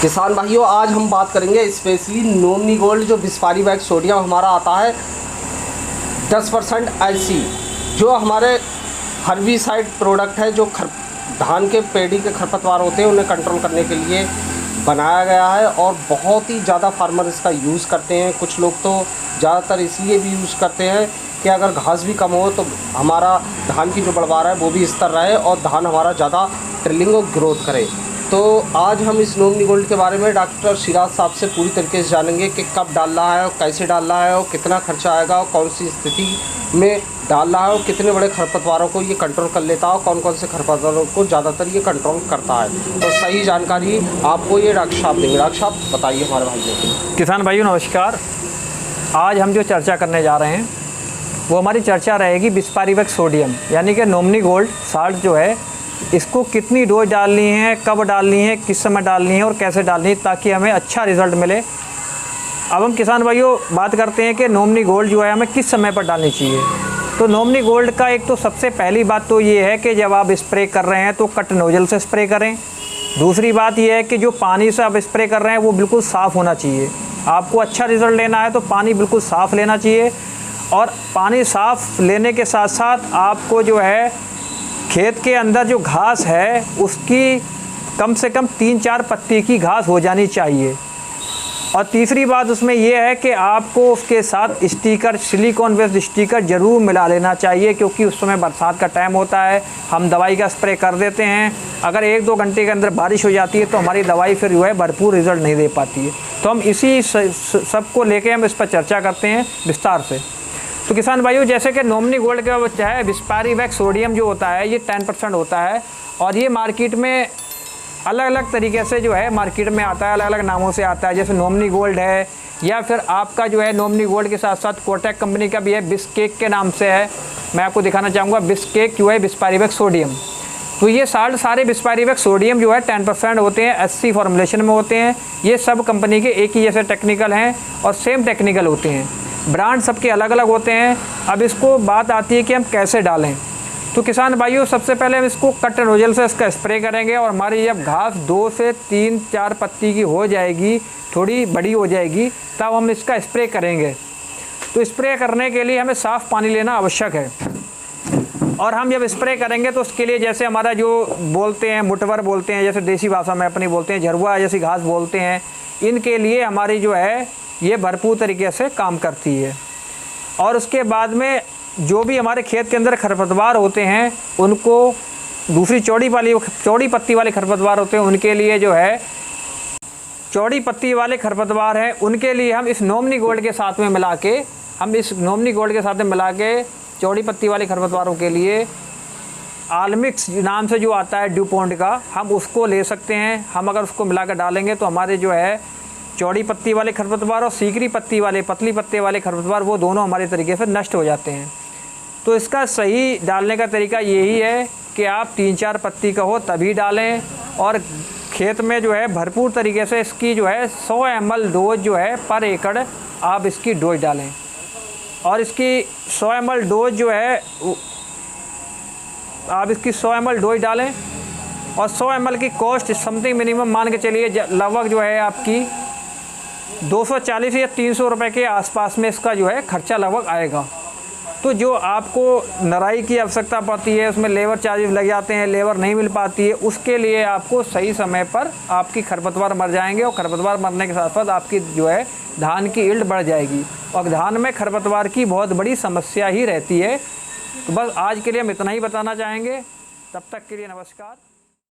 किसान भाइयों, आज हम बात करेंगे स्पेशली नोमनी गोल्ड जो बिस्फारी बैग सोडियम हमारा आता है 10% IC, जो हमारे हर्बिसाइड प्रोडक्ट है, जो धान के पेड़ी के खरपतवार होते हैं उन्हें कंट्रोल करने के लिए बनाया गया है। और बहुत ही ज़्यादा फार्मर इसका यूज़ करते हैं। कुछ लोग तो ज़्यादातर इसलिए भी यूज़ करते हैं कि अगर घास भी कम हो तो हमारा धान की जो बढ़वार है वो भी स्तर रहे और धान हमारा ज़्यादा ट्रिलिंग और ग्रोथ करे। तो आज हम इस नोमनी गोल्ड के बारे में डॉक्टर सिराज साहब से पूरी तरीके से जानेंगे कि कब डालना है और कैसे डालना है और कितना खर्चा आएगा और कौन सी स्थिति में डालना है और कितने बड़े खरपतवारों को ये कंट्रोल कर लेता है और कौन कौन से खरपतवारों को ज़्यादातर ये कंट्रोल करता है। तो सही जानकारी आपको ये डॉक्टर साहब देंगे। डॉक्टर साहब बताइए हमारे भाइयों। किसान भाइयों नमस्कार। आज हम जो चर्चा करने जा रहे हैं वो हमारी चर्चा रहेगी बिस्फारी बैग सोडियम यानी कि नोमनी गोल्ड साल्ट जो है, इसको कितनी डोज डालनी है, कब डालनी है, किस समय डालनी है और कैसे डालनी है ताकि हमें अच्छा रिज़ल्ट मिले। अब हम किसान भाइयों बात करते हैं कि नोमनी गोल्ड जो है हमें किस समय पर डालनी चाहिए। तो नोमनी गोल्ड का एक तो सबसे पहली बात तो ये है कि जब आप स्प्रे कर रहे हैं तो कट नोजल से स्प्रे करें। दूसरी बात ये है कि जो पानी से आप स्प्रे कर रहे हैं वो बिल्कुल साफ़ होना चाहिए। आपको अच्छा रिज़ल्ट लेना है तो पानी बिल्कुल साफ़ लेना चाहिए। और पानी साफ़ लेने के साथ साथ आपको जो है खेत के अंदर जो घास है उसकी कम से कम 3-4 पत्ती की घास हो जानी चाहिए। और तीसरी बात उसमें यह है कि आपको उसके साथ स्टिकर, सिलिकॉन बेस्ड स्टिकर ज़रूर मिला लेना चाहिए, क्योंकि उस समय बरसात का टाइम होता है, हम दवाई का स्प्रे कर देते हैं। अगर 1-2 घंटे के अंदर बारिश हो जाती है तो हमारी दवाई फिर जो है भरपूर रिज़ल्ट नहीं दे पाती है। तो हम इसी सबको लेके हम इस पर चर्चा करते हैं विस्तार से। तो किसान भाइयों, जैसे कि नोमनी गोल्ड का बच्चा है बिस्फारी बैग सोडियम जो होता है ये 10% होता है और ये मार्केट में अलग अलग तरीके से जो है मार्केट में आता है, अलग अलग नामों से आता है। जैसे नोमनी गोल्ड है या फिर आपका जो है नोमनी गोल्ड के साथ साथ कोटेक कंपनी का भी है, बिस्केक के नाम से है। मैं आपको दिखाना चाहूँगा बिस्केक जो है बिस्फारी बैग सोडियम। तो ये सारे बिस्फारी बैग सोडियम जो है 10% होते हैं, 80 फॉर्मुलेशन में होते हैं। ये सब कंपनी के एक ही जैसे टेक्निकल हैं और सेम टेक्निकल होते हैं। ब्रांड सबके अलग अलग होते हैं। अब इसको बात आती है कि हम कैसे डालें। तो किसान भाइयों, सबसे पहले हम इसको कट नोजल से इसका स्प्रे करेंगे और हमारी जब घास 2 से 3-4 पत्ती की हो जाएगी, थोड़ी बड़ी हो जाएगी, तब हम इसका स्प्रे करेंगे। तो स्प्रे करने के लिए हमें साफ़ पानी लेना आवश्यक है। और हम जब स्प्रे करेंगे तो उसके लिए जैसे हमारा जो बोलते हैं मुटवर बोलते हैं, जैसे देसी भाषा में अपनी बोलते हैं झरुआ जैसी घास बोलते हैं, इनके लिए हमारी जो है ये भरपूर तरीके से काम करती है। और उसके बाद में जो भी हमारे खेत के अंदर खरपतवार होते हैं उनको दूसरी चौड़ी पत्ती वाले खरपतवार होते हैं, उनके लिए जो है चौड़ी पत्ती वाले खरपतवार हैं उनके लिए हम इस नोमनी गोल्ड के साथ में मिला के चौड़ी पत्ती वाले खरपतवारों के लिए आलमिक्स नाम से जो आता है ड्यूपॉन्ट का, हम उसको ले सकते हैं। हम अगर उसको मिला कर डालेंगे तो हमारे जो है चौड़ी पत्ती वाले खरपतवार और सीकरी पत्ती वाले, पतली पत्ते वाले खरपतवार, वो दोनों हमारे तरीके से नष्ट हो जाते हैं। तो इसका सही डालने का तरीका यही है कि आप 3-4 पत्ती का हो तभी डालें और खेत में जो है भरपूर तरीके से इसकी जो है 100 ml डोज जो है पर एकड़ आप इसकी डोज डालें। और इसकी 100 ml डोज जो है आप इसकी 100 ml डोज डालें और 100 ml की कॉस्ट समथिंग मिनिमम मान के चलिए लगभग जो है आपकी 240 या 300 रुपये के आसपास में इसका जो है खर्चा लगभग आएगा। तो जो आपको नराई की आवश्यकता पड़ती है उसमें लेबर चार्जेस लग जाते हैं, लेबर नहीं मिल पाती है, उसके लिए आपको सही समय पर आपकी खरपतवार मर जाएंगे और खरपतवार मरने के साथ साथ आपकी जो है धान की यील्ड बढ़ जाएगी। और धान में खरपतवार की बहुत बड़ी समस्या ही रहती है। तो बस आज के लिए हम इतना ही बताना चाहेंगे। तब तक के लिए नमस्कार।